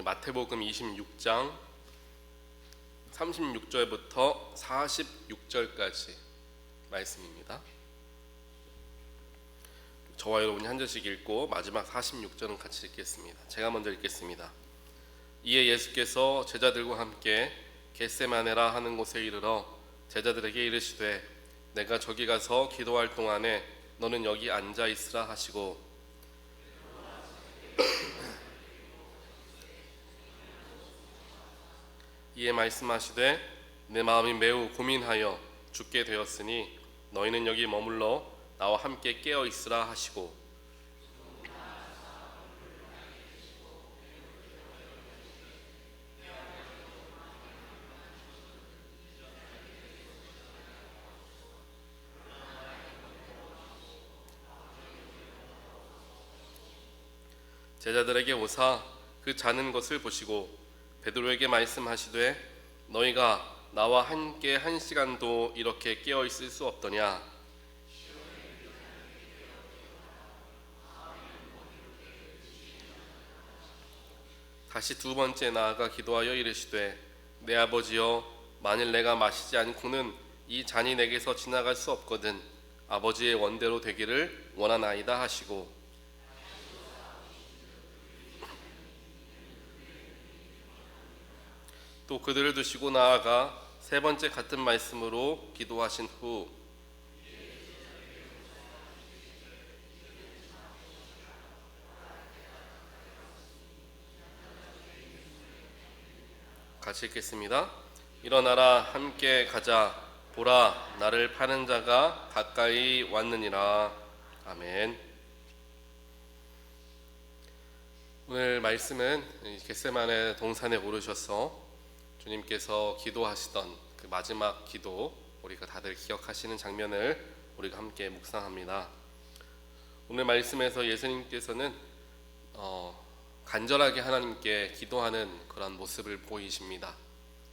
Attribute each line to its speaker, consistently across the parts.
Speaker 1: 마태복음 26장 36절부터 46절까지 말씀입니다. 저와 여러분이 한 절씩 읽고 마지막 46절은 같이 읽겠습니다. 제가 먼저 읽겠습니다. 이에 예수께서 제자들과 함께 겟세마네라 하는 곳에 이르러 제자들에게 이르시되 내가 저기 가서 기도할 동안에 너는 여기 앉아 있으라 하시고 이에 말씀하시되 내 마음이 매우 고민하여 죽게 되었으니 너희는 여기 머물러 나와 함께 깨어 있으라 하시고 제자들에게 오사 그 자는 것을 보시고 베드로에게 말씀하시되 너희가 나와 함께 한 시간도 이렇게 깨어 있을 수 없더냐. 다시 두 번째 나아가 기도하여 이르시되 내 아버지여 만일 내가 마시지 않고는 이 잔이 내게서 지나갈 수 없거든 아버지의 원대로 되기를 원하나이다 하시고 또 그들을 두시고 나아가 세 번째 같은 말씀으로 기도하신 후 같이 읽겠습니다. 일어나라 함께 가자 보라 나를 파는 자가 가까이 왔느니라. 아멘. 오늘 말씀은 겟세마네 동산에 오르셔서 주님께서 기도하시던 그 마지막 기도 우리가 다들 기억하시는 장면을 우리가 함께 묵상합니다. 오늘 말씀에서 예수님께서는 간절하게 하나님께 기도하는 그런 모습을 보이십니다.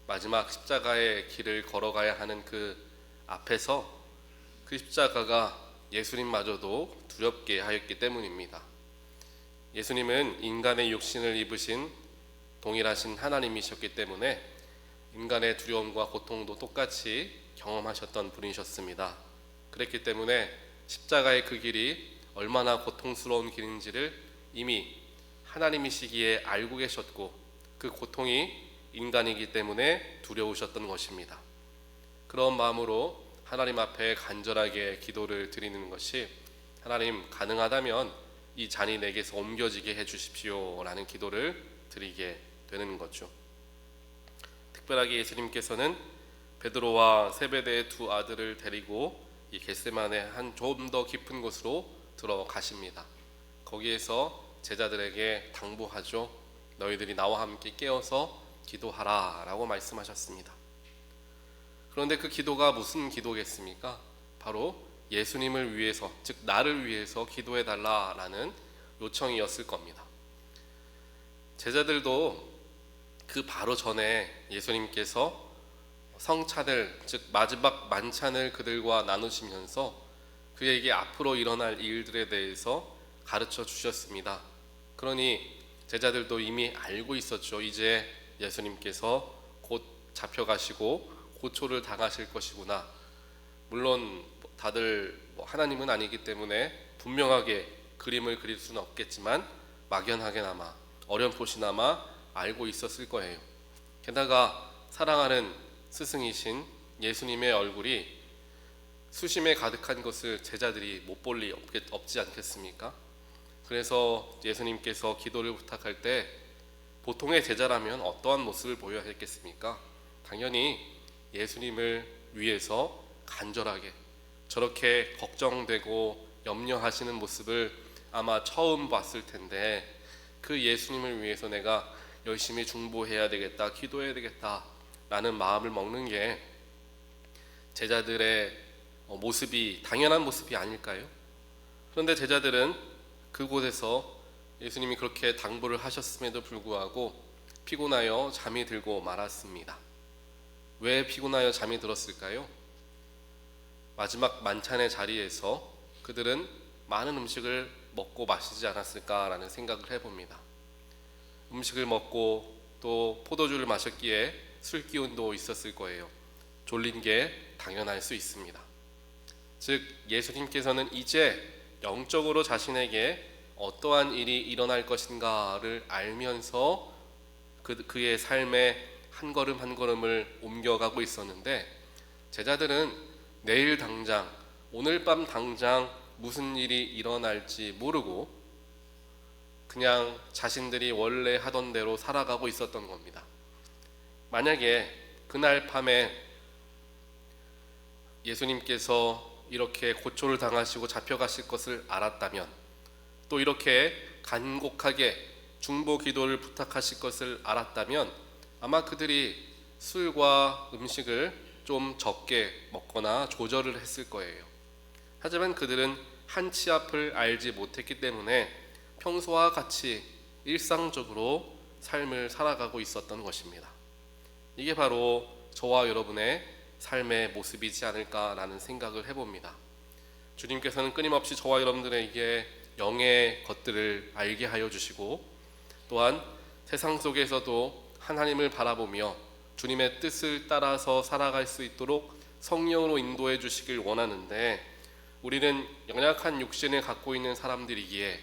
Speaker 1: 마지막 십자가의 길을 걸어가야 하는 그 앞에서 그 십자가가 예수님마저도 두렵게 하였기 때문입니다. 예수님은 인간의 육신을 입으신 동일하신 하나님이셨기 때문에 인간의 두려움과 고통도 똑같이 경험하셨던 분이셨습니다. 그랬기 때문에 십자가의 그 길이 얼마나 고통스러운 길인지를 이미 하나님이시기에 알고 계셨고 그 고통이 인간이기 때문에 두려우셨던 것입니다. 그런 마음으로 하나님 앞에 간절하게 기도를 드리는 것이 하나님 가능하다면 이 잔이 내게서 옮겨지게 해주십시오 라는 기도를 드리게 되는 거죠. 특별하게 예수님께서는 베드로와 세베대의 두 아들을 데리고 이 겟세마네 한 좀 더 깊은 곳으로 들어가십니다. 거기에서 제자들에게 당부하죠. 너희들이 나와 함께 깨어서 기도하라 라고 말씀하셨습니다. 그런데 그 기도가 무슨 기도겠습니까? 바로 예수님을 위해서, 즉 나를 위해서 기도해 달라라는 요청이었을 겁니다. 제자들도 그 바로 전에 예수님께서 성찬을, 즉 마지막 만찬을 그들과 나누시면서 그에게 앞으로 일어날 일들에 대해서 가르쳐 주셨습니다. 그러니 제자들도 이미 알고 있었죠. 이제 예수님께서 곧 잡혀가시고 고초를 당하실 것이구나. 물론 다들 하나님은 아니기 때문에 분명하게 그림을 그릴 수는 없겠지만 막연하게나마 어렴풋이나마 알고 있었을 거예요. 게다가 사랑하는 스승이신 예수님의 얼굴이 수심에 가득한 것을 제자들이 못 볼 리 없지 않겠습니까? 그래서 예수님께서 기도를 부탁할 때 보통의 제자라면 어떠한 모습을 보여야 했겠습니까? 당연히 예수님을 위해서 간절하게 저렇게 걱정되고 염려하시는 모습을 아마 처음 봤을 텐데 그 예수님을 위해서 내가 열심히 중보해야 되겠다, 기도해야 되겠다 라는 마음을 먹는 게 제자들의 모습이 당연한 모습이 아닐까요? 그런데 제자들은 그곳에서 예수님이 그렇게 당부를 하셨음에도 불구하고 피곤하여 잠이 들고 말았습니다. 왜 피곤하여 잠이 들었을까요? 마지막 만찬의 자리에서 그들은 많은 음식을 먹고 마시지 않았을까라는 생각을 해봅니다. 음식을 먹고 또 포도주를 마셨기에 술 기운도 있었을 거예요. 졸린 게 당연할 수 있습니다. 즉 예수님께서는 이제 영적으로 자신에게 어떠한 일이 일어날 것인가를 알면서 그의 삶의 한 걸음 한 걸음을 옮겨가고 있었는데, 제자들은 내일 당장, 오늘 밤 당장 무슨 일이 일어날지 모르고 그냥 자신들이 원래 하던 대로 살아가고 있었던 겁니다. 만약에 그날 밤에 예수님께서 이렇게 고초를 당하시고 잡혀가실 것을 알았다면, 또 이렇게 간곡하게 중보 기도를 부탁하실 것을 알았다면 아마 그들이 술과 음식을 좀 적게 먹거나 조절을 했을 거예요. 하지만 그들은 한치 앞을 알지 못했기 때문에 평소와 같이 일상적으로 삶을 살아가고 있었던 것입니다. 이게 바로 저와 여러분의 삶의 모습이지 않을까라는 생각을 해봅니다. 주님께서는 끊임없이 저와 여러분들에게 영의 것들을 알게 하여 주시고, 또한 세상 속에서도 하나님을 바라보며 주님의 뜻을 따라서 살아갈 수 있도록 성령으로 인도해 주시길 원하는데, 우리는 연약한 육신을 갖고 있는 사람들이기에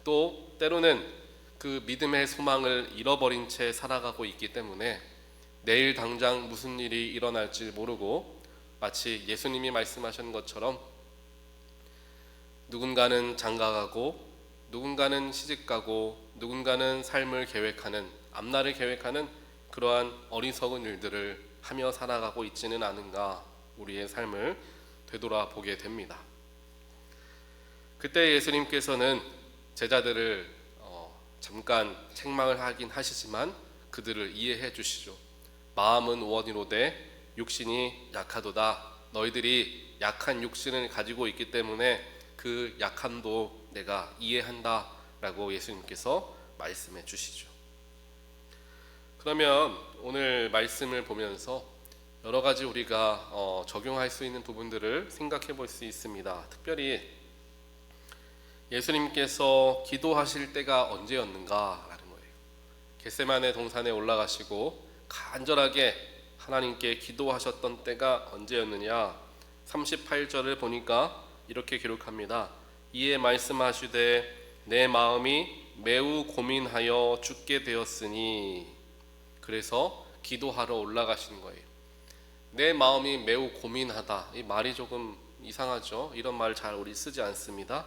Speaker 1: 또 때로는 그 믿음의 소망을 잃어버린 채 살아가고 있기 때문에 내일 당장 무슨 일이 일어날지 모르고, 마치 예수님이 말씀하신 것처럼 누군가는 장가가고 누군가는 시집가고 누군가는 삶을 계획하는, 앞날을 계획하는 그러한 어리석은 일들을 하며 살아가고 있지는 않은가, 우리의 삶을 되돌아보게 됩니다. 그때 예수님께서는 제자들을 잠깐 책망을 하긴 하시지만 그들을 이해해 주시죠. 마음은 원이로되 육신이 약하도다. 너희들이 약한 육신을 가지고 있기 때문에 그 약함도 내가 이해한다 라고 예수님께서 말씀해 주시죠. 그러면 오늘 말씀을 보면서 여러 가지 우리가 적용할 수 있는 부분들을 생각해 볼 수 있습니다. 특별히 예수님께서 기도하실 때가 언제였는가라는 거예요. 겟세마네 동산에 올라가시고 간절하게 하나님께 기도하셨던 때가 언제였느냐, 38절을 보니까 이렇게 기록합니다. 이에 말씀하시되 내 마음이 매우 고민하여 죽게 되었으니, 그래서 기도하러 올라가신 거예요. 내 마음이 매우 고민하다, 이 말이 조금 이상하죠. 이런 말 잘 우리 쓰지 않습니다.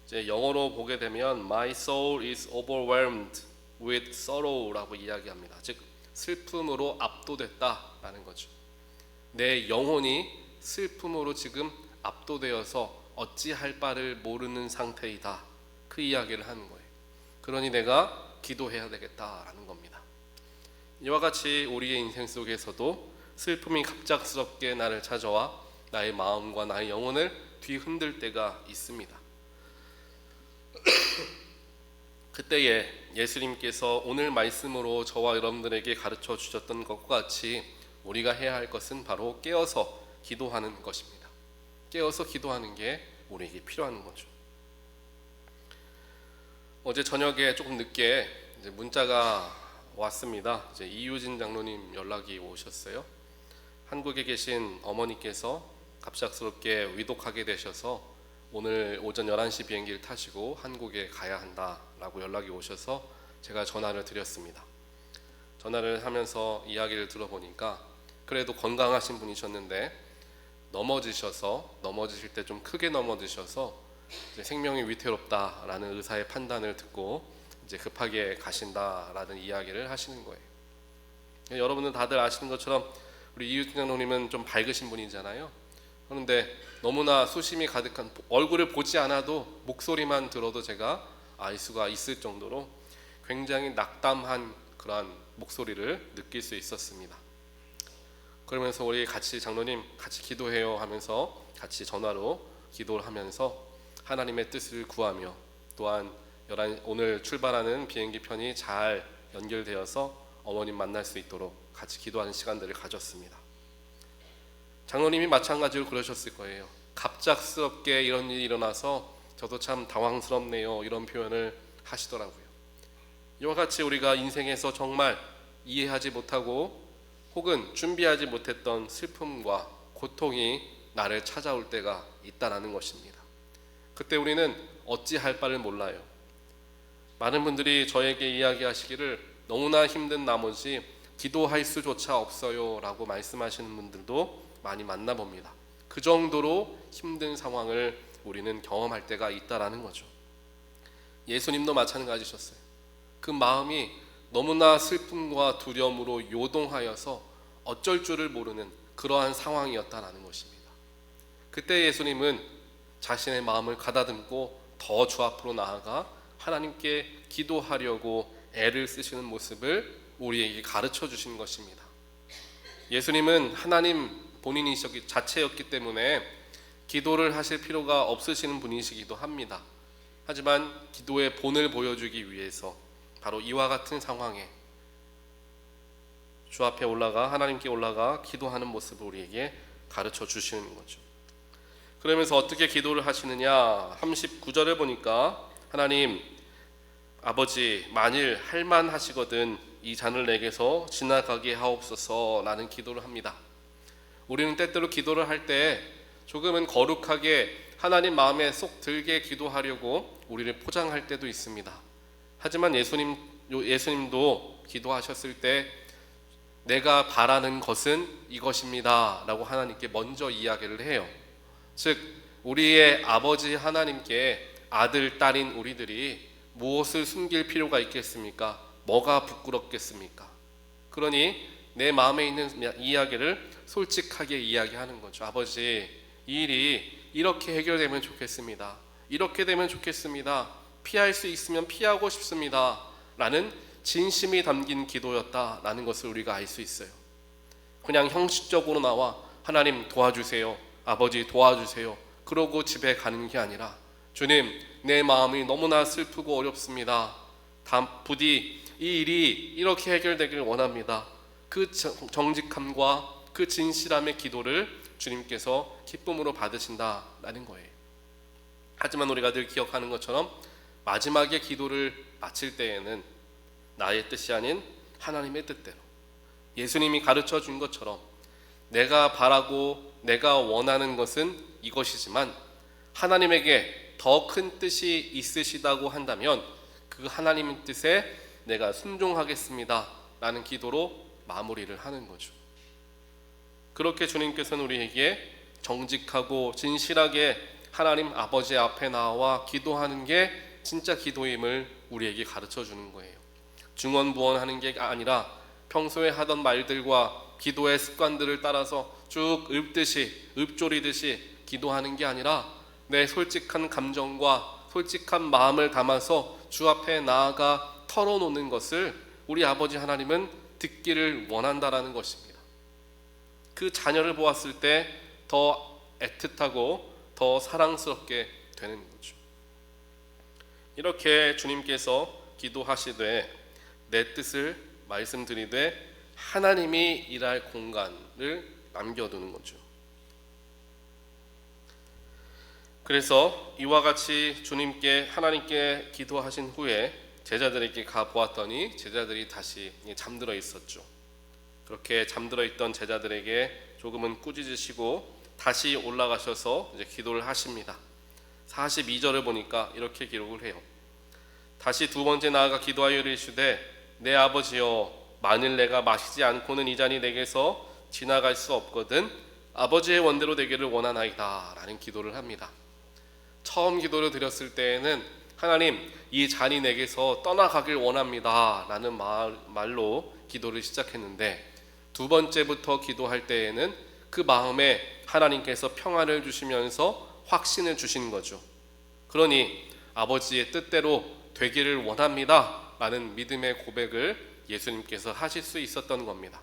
Speaker 1: 이제 영어로 보게 되면 My soul is overwhelmed with sorrow라고 이야기합니다. 즉 슬픔으로 압도됐다라는 거죠. 내 영혼이 슬픔으로 지금 압도되어서 어찌할 바를 모르는 상태이다, 그 이야기를 하는 거예요. 그러니 내가 기도해야 되겠다라는 겁니다. 이와 같이 우리의 인생 속에서도 슬픔이 갑작스럽게 나를 찾아와 나의 마음과 나의 영혼을 뒤흔들 때가 있습니다. 그때에 예수님께서 오늘 말씀으로 저와 여러분들에게 가르쳐 주셨던 것과 같이 우리가 해야 할 것은 바로 깨어서 기도하는 것입니다. 깨어서 기도하는 게 우리에게 필요한 거죠. 어제 저녁에 조금 늦게 이제 문자가 왔습니다. 이제 이유진 장로님 연락이 오셨어요. 한국에 계신 어머니께서 갑작스럽게 위독하게 되셔서 오늘 오전 11시 비행기를 타시고 한국에 가야 한다라고 연락이 오셔서 제가 전화를 드렸습니다. 전화를 하면서 이야기를 들어보니까 그래도 건강하신 분이셨는데 넘어지실 때 좀 크게 넘어지셔서 이제 생명이 위태롭다라는 의사의 판단을 듣고 이제 급하게 가신다라는 이야기를 하시는 거예요. 여러분은 다들 아시는 것처럼 우리 이유진 장로님은 좀 밝으신 분이잖아요. 그런데 너무나 수심이 가득한, 얼굴을 보지 않아도 목소리만 들어도 제가 알 수가 있을 정도로 굉장히 낙담한 그러한 목소리를 느낄 수 있었습니다. 그러면서 우리 같이 장로님 같이 기도해요 하면서 같이 전화로 기도를 하면서 하나님의 뜻을 구하며, 또한 오늘 출발하는 비행기 편이 잘 연결되어서 어머님 만날 수 있도록 같이 기도하는 시간들을 가졌습니다. 장로님이 마찬가지로 그러셨을 거예요. 갑작스럽게 이런 일이 일어나서 저도 참 당황스럽네요, 이런 표현을 하시더라고요. 이와 같이 우리가 인생에서 정말 이해하지 못하고 혹은 준비하지 못했던 슬픔과 고통이 나를 찾아올 때가 있다라는 것입니다. 그때 우리는 어찌할 바를 몰라요. 많은 분들이 저에게 이야기하시기를 너무나 힘든 나머지 기도할 수조차 없어요 라고 말씀하시는 분들도 많이 만나봅니다. 그 정도로 힘든 상황을 우리는 경험할 때가 있다라는 거죠. 예수님도 마찬가지셨어요. 그 마음이 너무나 슬픔과 두려움으로 요동하여서 어쩔 줄을 모르는 그러한 상황이었다라는 것입니다. 그때 예수님은 자신의 마음을 가다듬고 더 주 앞으로 나아가 하나님께 기도하려고 애를 쓰시는 모습을 우리에게 가르쳐 주신 것입니다. 예수님은 하나님 본인이셨기 자체였기 때문에 기도를 하실 필요가 없으시는 분이시기도 합니다. 하지만 기도의 본을 보여주기 위해서 바로 이와 같은 상황에 주 앞에 올라가 하나님께 올라가 기도하는 모습을 우리에게 가르쳐 주시는 거죠. 그러면서 어떻게 기도를 하시느냐, 39절에 보니까 하나님 아버지 만일 할만하시거든 이 잔을 내게서 지나가게 하옵소서 라는 기도를 합니다. 우리는 때때로 기도를 할 때 조금은 거룩하게 하나님 마음에 쏙 들게 기도하려고 우리를 포장할 때도 있습니다. 하지만 예수님도 기도하셨을 때 내가 바라는 것은 이것입니다 라고 하나님께 먼저 이야기를 해요. 즉 우리의 아버지 하나님께 아들, 딸인 우리들이 무엇을 숨길 필요가 있겠습니까? 뭐가 부끄럽겠습니까? 그러니 내 마음에 있는 이야기를 솔직하게 이야기하는 거죠. 아버지, 이 일이 이렇게 해결되면 좋겠습니다. 이렇게 되면 좋겠습니다. 피할 수 있으면 피하고 싶습니다 라는 진심이 담긴 기도였다라는 것을 우리가 알 수 있어요. 그냥 형식적으로 나와 하나님 도와주세요, 아버지 도와주세요 그러고 집에 가는 게 아니라 주님 내 마음이 너무나 슬프고 어렵습니다. 부디 이 일이 이렇게 해결되길 원합니다. 그 정직함과 그 진실함의 기도를 주님께서 기쁨으로 받으신다라는 거예요. 하지만 우리가 늘 기억하는 것처럼 마지막에 기도를 마칠 때에는 나의 뜻이 아닌 하나님의 뜻대로 예수님이 가르쳐 준 것처럼 내가 바라고 내가 원하는 것은 이것이지만 하나님에게 더 큰 뜻이 있으시다고 한다면 그 하나님의 뜻에 내가 순종하겠습니다 라는 기도로 마무리를 하는 거죠. 그렇게 주님께서는 우리에게 정직하고 진실하게 하나님 아버지 앞에 나와 기도하는 게 진짜 기도임을 우리에게 가르쳐 주는 거예요. 중언부언하는 게 아니라 평소에 하던 말들과 기도의 습관들을 따라서 쭉 읊조리듯이 기도하는 게 아니라 내 솔직한 감정과 솔직한 마음을 담아서 주 앞에 나아가 털어놓는 것을 우리 아버지 하나님은 듣기를 원한다라는 것입니다. 그 자녀를 보았을 때 더 애틋하고 더 사랑스럽게 되는 거죠. 이렇게 주님께서 기도하시되 내 뜻을 말씀드리되 하나님이 일할 공간을 남겨두는 거죠. 그래서 이와 같이 주님께 하나님께 기도하신 후에 제자들에게 가보았더니 제자들이 다시 잠들어 있었죠. 그렇게 잠들어 있던 제자들에게 조금은 꾸짖으시고 다시 올라가셔서 이제 기도를 하십니다. 42절을 보니까 이렇게 기록을 해요. 다시 두 번째 나아가 기도하여 이르시되 내 아버지여 만일 내가 마시지 않고는 이 잔이 내게서 지나갈 수 없거든 아버지의 원대로 되기를 원하나이다 라는 기도를 합니다. 처음 기도를 드렸을 때에는 하나님 이 잔이 내게서 떠나가길 원합니다 라는 말로 기도를 시작했는데 두 번째부터 기도할 때에는 그 마음에 하나님께서 평안을 주시면서 확신을 주신 거죠. 그러니 아버지의 뜻대로 되기를 원합니다 라는 믿음의 고백을 예수님께서 하실 수 있었던 겁니다.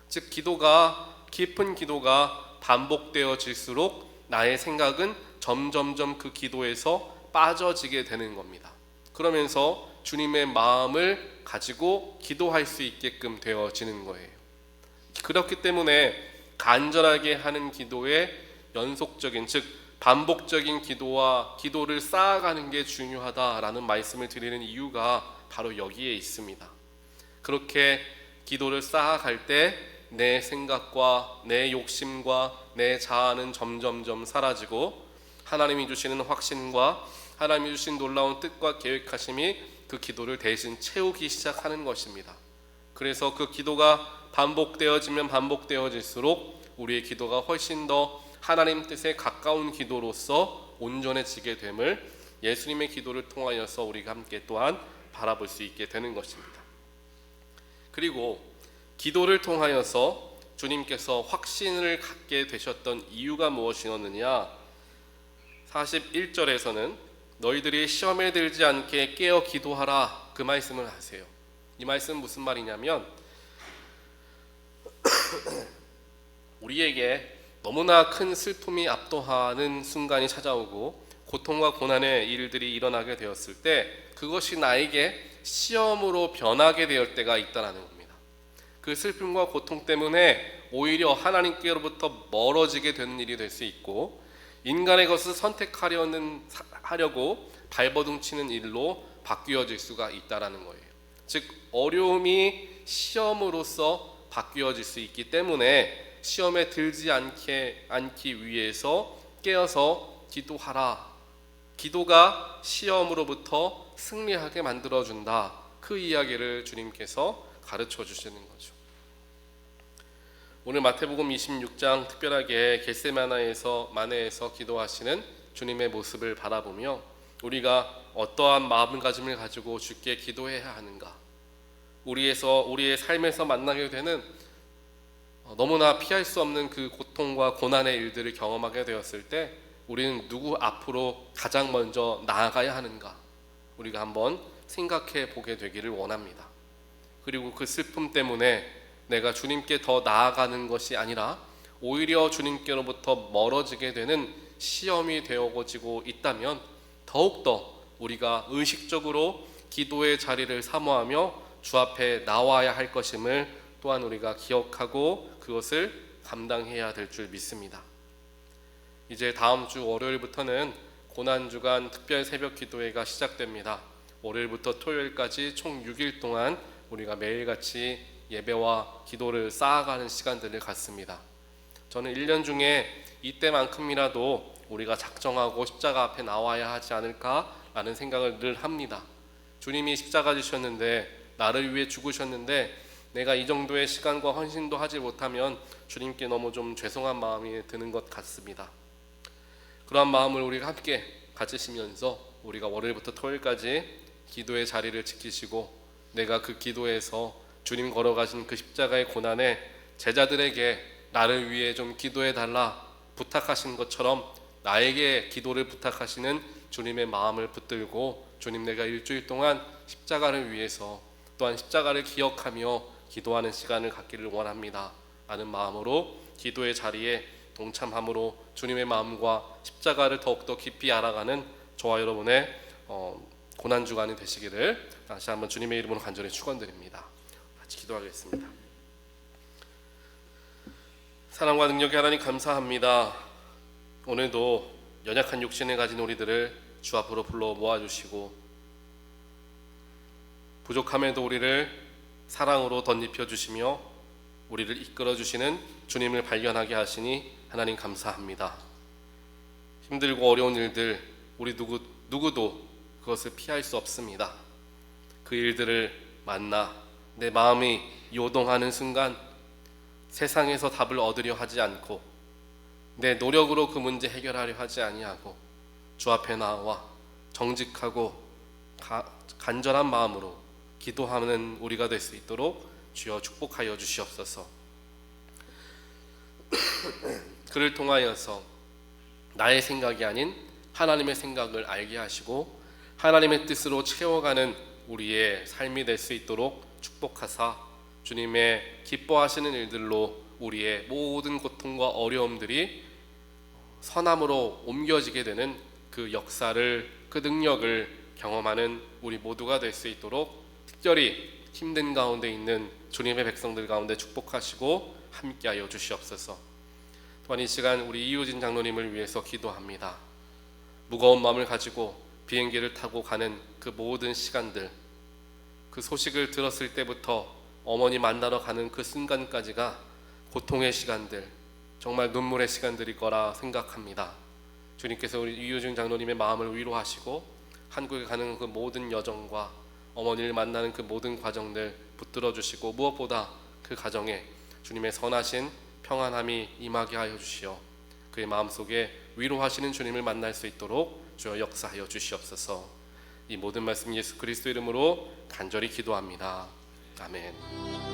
Speaker 1: 즉 깊은 기도가 반복되어질수록 나의 생각은 점점점 그 기도에서 빠져지게 되는 겁니다. 그러면서 주님의 마음을 가지고 기도할 수 있게끔 되어지는 거예요. 그렇기 때문에 간절하게 하는 기도의 연속적인 즉 반복적인 기도를 쌓아가는 게 중요하다라는 말씀을 드리는 이유가 바로 여기에 있습니다. 그렇게 기도를 쌓아갈 때 내 생각과 내 욕심과 내 자아는 점점점 사라지고 하나님이 주시는 확신과 하나님이 주신 놀라운 뜻과 계획하심이 그 기도를 대신 채우기 시작하는 것입니다. 그래서 그 기도가 반복되어지면 반복되어질수록 우리의 기도가 훨씬 더 하나님 뜻에 가까운 기도로서 온전해지게 됨을 예수님의 기도를 통하여서 우리가 함께 또한 바라볼 수 있게 되는 것입니다. 그리고 기도를 통하여서 주님께서 확신을 갖게 되셨던 이유가 무엇이었느냐? 41절에서는 너희들이 시험에 들지 않게 깨어 기도하라, 그 말씀을 하세요. 이 말씀은 무슨 말이냐면 우리에게 너무나 큰 슬픔이 압도하는 순간이 찾아오고 고통과 고난의 일들이 일어나게 되었을 때 그것이 나에게 시험으로 변하게 될 때가 있다는 겁니다. 그 슬픔과 고통 때문에 오히려 하나님께로부터 멀어지게 되는 일이 될 수 있고 인간의 것을 선택하려고 발버둥치는 일로 바뀌어질 수가 있다는 거예요. 즉 어려움이 시험으로서 바뀌어질 수 있기 때문에 시험에 들지 않기 위해서 깨어서 기도하라. 기도가 시험으로부터 승리하게 만들어준다. 그 이야기를 주님께서 가르쳐 주시는 거죠. 오늘 마태복음 26장 특별하게 겟세마네에서 기도하시는 주님의 모습을 바라보며 우리가 어떠한 마음가짐을 가지고 주께 기도해야 하는가, 우리의 삶에서 만나게 되는 너무나 피할 수 없는 그 고통과 고난의 일들을 경험하게 되었을 때 우리는 누구 앞으로 가장 먼저 나아가야 하는가, 우리가 한번 생각해 보게 되기를 원합니다. 그리고 그 슬픔 때문에 내가 주님께 더 나아가는 것이 아니라 오히려 주님께로부터 멀어지게 되는 시험이 되어지고 있다면 더욱더 우리가 의식적으로 기도의 자리를 사모하며 주 앞에 나와야 할 것임을 또한 우리가 기억하고 그것을 감당해야 될 줄 믿습니다. 이제 다음 주 월요일부터는 고난주간 특별 새벽 기도회가 시작됩니다. 월요일부터 토요일까지 총 6일 동안 우리가 매일같이 예배와 기도를 쌓아가는 시간들을 갖습니다. 저는 1년 중에 이때만큼이라도 우리가 작정하고 십자가 앞에 나와야 하지 않을까라는 생각을 늘 합니다. 주님이 십자가 지셨는데, 나를 위해 죽으셨는데 내가 이 정도의 시간과 헌신도 하지 못하면 주님께 너무 좀 죄송한 마음이 드는 것 같습니다. 그러한 마음을 우리가 함께 가지시면서 우리가 월요일부터 토요일까지 기도의 자리를 지키시고 내가 그 기도에서 주님 걸어가신 그 십자가의 고난에 제자들에게 나를 위해 좀 기도해 달라 부탁하신 것처럼 나에게 기도를 부탁하시는 주님의 마음을 붙들고 주님, 내가 일주일 동안 십자가를 위해서 또한 십자가를 기억하며 기도하는 시간을 갖기를 원합니다 라는 마음으로 기도의 자리에 동참함으로 주님의 마음과 십자가를 더욱더 깊이 알아가는 저와 여러분의 고난주간이 되시기를 다시 한번 주님의 이름으로 간절히 축원드립니다. 같이 기도하겠습니다. 사랑과 능력의 하나님 감사합니다. 오늘도 연약한 육신을 가진 우리들을 주 앞으로 불러 모아주시고 부족함에도 우리를 사랑으로 덧입혀 주시며 우리를 이끌어 주시는 주님을 발견하게 하시니 하나님 감사합니다. 힘들고 어려운 일들 우리 누구도 그것을 피할 수 없습니다. 그 일들을 만나 내 마음이 요동하는 순간 세상에서 답을 얻으려 하지 않고 내 노력으로 그 문제 해결하려 하지 아니하고 주 앞에 나와 정직하고 간절한 마음으로 기도하는 우리가 될 수 있도록 주여 축복하여 주시옵소서. 그를 통하여서 나의 생각이 아닌 하나님의 생각을 알게 하시고 하나님의 뜻으로 채워가는 우리의 삶이 될 수 있도록 축복하사 주님의 기뻐하시는 일들로 우리의 모든 고통과 어려움들이 선함으로 옮겨지게 되는 그 역사를, 그 능력을 경험하는 우리 모두가 될 수 있도록 특별히 힘든 가운데 있는 주님의 백성들 가운데 축복하시고 함께하여 주시옵소서. 또한 이 시간 우리 이효진 장로님을 위해서 기도합니다. 무거운 마음을 가지고 비행기를 타고 가는 그 모든 시간들, 그 소식을 들었을 때부터 어머니 만나러 가는 그 순간까지가 고통의 시간들, 정말 눈물의 시간들일 거라 생각합니다. 주님께서 우리 이효중 장로님의 마음을 위로하시고 한국에 가는 그 모든 여정과 어머니를 만나는 그 모든 과정들 붙들어 주시고, 무엇보다 그 가정에 주님의 선하신 평안함이 임하게 하여 주시어 그의 마음속에 위로하시는 주님을 만날 수 있도록 주여 역사하여 주시옵소서. 이 모든 말씀 예수 그리스도 이름으로 간절히 기도합니다. 아멘.